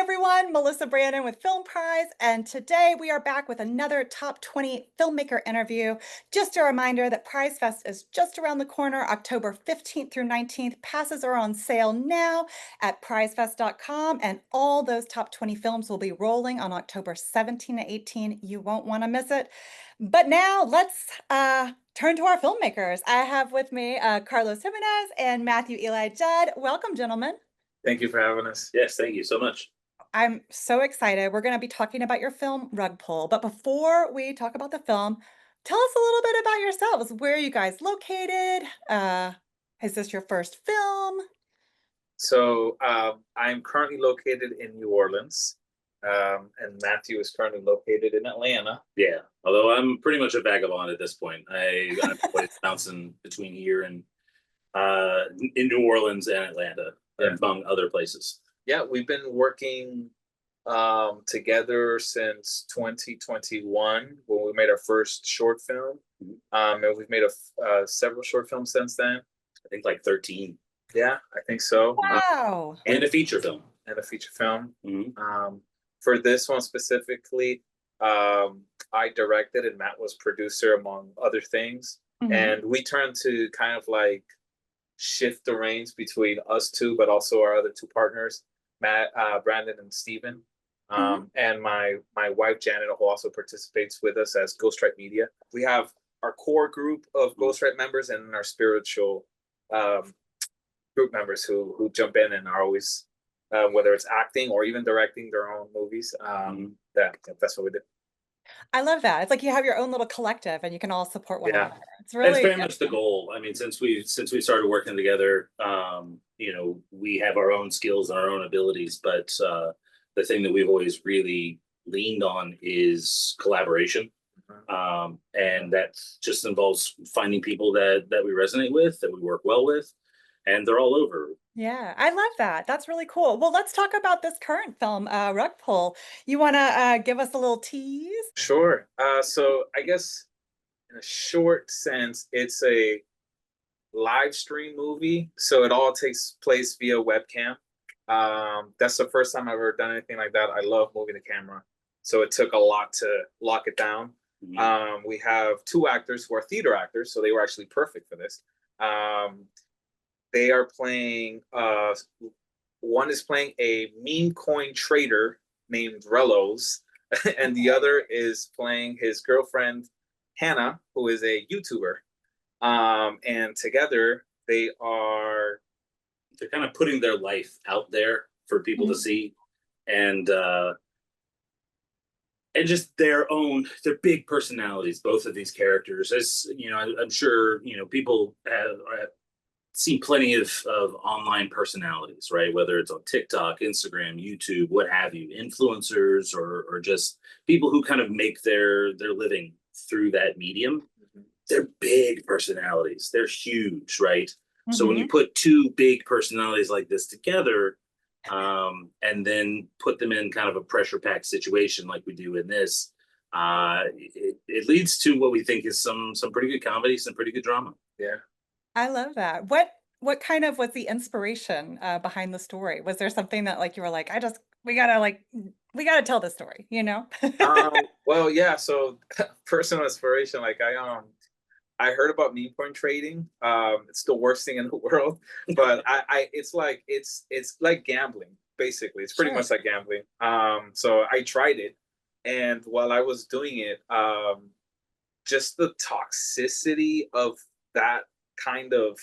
everyone, Melissa Brandon with Film Prize, and today we are back with another Top 20 Filmmaker interview. Just a reminder that Prize Fest is just around the corner, October 15th through 19th. Passes are on sale now at prizefest.com, and all those top 20 films will be rolling on October 17 to 18. You won't want to miss it. But now let's turn to our filmmakers. I have with me Carlos Jiminez and Matthew Eli Judd. Welcome, gentlemen. Thank you for having us. Yes, thank you so much. I'm so excited. We're going to be talking about your film, Rug Pull. But before we talk about the film, tell us a little bit about yourselves. Where are you guys located? Is this your first film? So I'm currently located in New Orleans, and Matthew is currently located in Atlanta. Yeah, although I'm pretty much a vagabond at this point. I'm always bouncing between here and in New Orleans and Atlanta, among other places. Yeah, we've been working together since 2021 when we made our first short film. And we've made several short films since then. I think like 13. Yeah, I think so. Wow. And a feature film. And a feature film. Mm-hmm. For this one specifically, I directed and Matt was producer among other things. Mm-hmm. And we turned to kind of like shift the reins between us two, but also our other two partners, Matt, Brandon, and Steven. And my wife Janet, who also participates with us as Ghostwrite Media. We have our core group of Ghostwrite members and our spiritual group members who jump in and are always whether it's acting or even directing their own movies. That's what we did. I love that. It's like you have your own little collective and you can all support one another. It's That's very much the goal. I mean, since we started working together, we have our own skills and our own abilities, but the thing that we've always really leaned on is collaboration. And that just involves finding people that we resonate with, that we work well with, and they're all over. Yeah, I love that. That's really cool. Well, let's talk about this current film, Rug Pull. You want to give us a little tease? Sure. So I guess in a short sense, it's a live stream movie. So it all takes place via webcam. That's the first time I've ever done anything like that. I love moving the camera. So it took a lot to lock it down. We have two actors who are theater actors, so they were actually perfect for this. They are playing, one is playing a meme coin trader named Relos, and the other is playing his girlfriend, Hannah, who is a YouTuber. And together they're kind of putting their life out there for people to see. And just they're big personalities, both of these characters. As you know, I'm sure people have seen plenty of online personalities, right? Whether it's on TikTok, Instagram, YouTube, what have you, influencers or just people who kind of make their living through that medium. They're big personalities. They're huge, right? So when you put two big personalities like this together, and then put them in kind of a pressure-packed situation like we do in this, it leads to what we think is some pretty good comedy, some pretty good drama. Yeah. I love that. What kind of was the inspiration behind the story? Was there something that like you were like, we gotta tell this story, Well, yeah. So personal inspiration, like I heard about meme coin trading. It's the worst thing in the world, but it's like gambling, basically. It's pretty much like gambling. So I tried it, and while I was doing it, just the toxicity of that kind of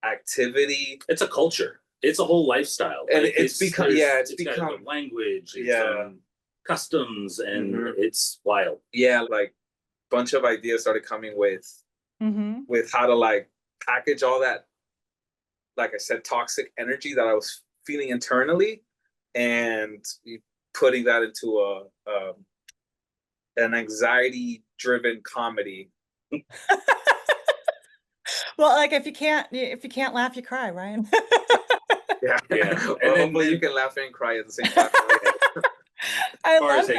activity. It's a culture. It's a whole lifestyle. And it's become got a language, customs, and it's wild. Yeah, like a bunch of ideas started coming with how to like package all that, like I said, toxic energy that I was feeling internally, and putting that into an anxiety-driven comedy. Well, like if you can't laugh, you cry, Ryan. Yeah. Well, and then you can laugh and cry at the same time. As far as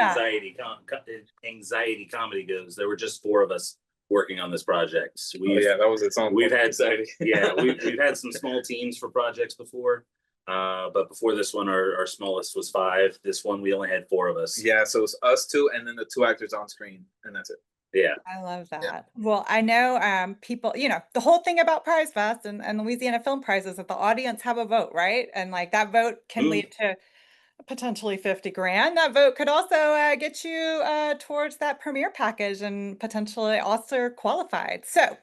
anxiety comedy goes, there were just four of us working on this project. That was its own. We've had we've had some small teams for projects before, But before this one, our smallest was 5. This one, we only had 4 of us. Yeah, so it's us 2 and then the 2 actors on screen, and that's it. Yeah. I love Yeah. that. Well, I know people, the whole thing about Prize Fest and Louisiana Film Prize is that the audience have a vote, right? And like that vote can lead to potentially 50 grand. That vote could also get you towards that premiere package and potentially also qualified. So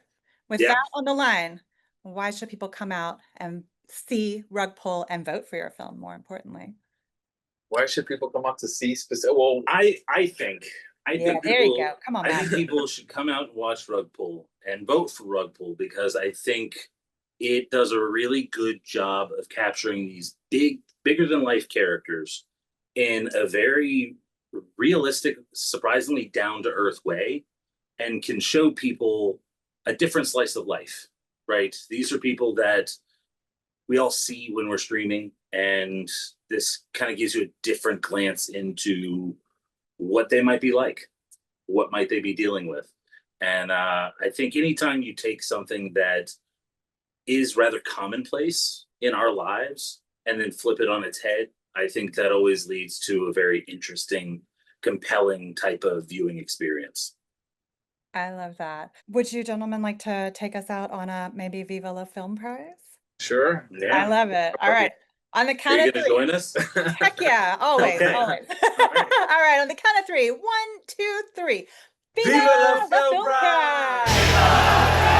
with Yeah. that on the line, why should people come out and see, rug pull, and vote for your film, more importantly? Why should people come out to see specific? Well, I think Yeah, there you go. Come on, I Matt. think people should come out and watch Rug Pull and vote for Rug Pull because I think it does a really good job of capturing these bigger than life characters in a very realistic, surprisingly down to earth way, and can show people a different slice of life. Right? These are people that we all see when we're streaming, and this kind of gives you a different glance into what they might be like, what might they be dealing with. And I think anytime you take something that is rather commonplace in our lives and then flip it on its head, I think that always leads to a very interesting, compelling type of viewing experience. I love that. Would you gentlemen like to take us out on a maybe Viva la Film Prize? sure. I Yeah. love it. All right. On the Are count you of going 3. to join us? Heck yeah. Always, Okay. always. All right. All right. On the count of 3. 1, 2, 3. Viva la Film Prize! Prize!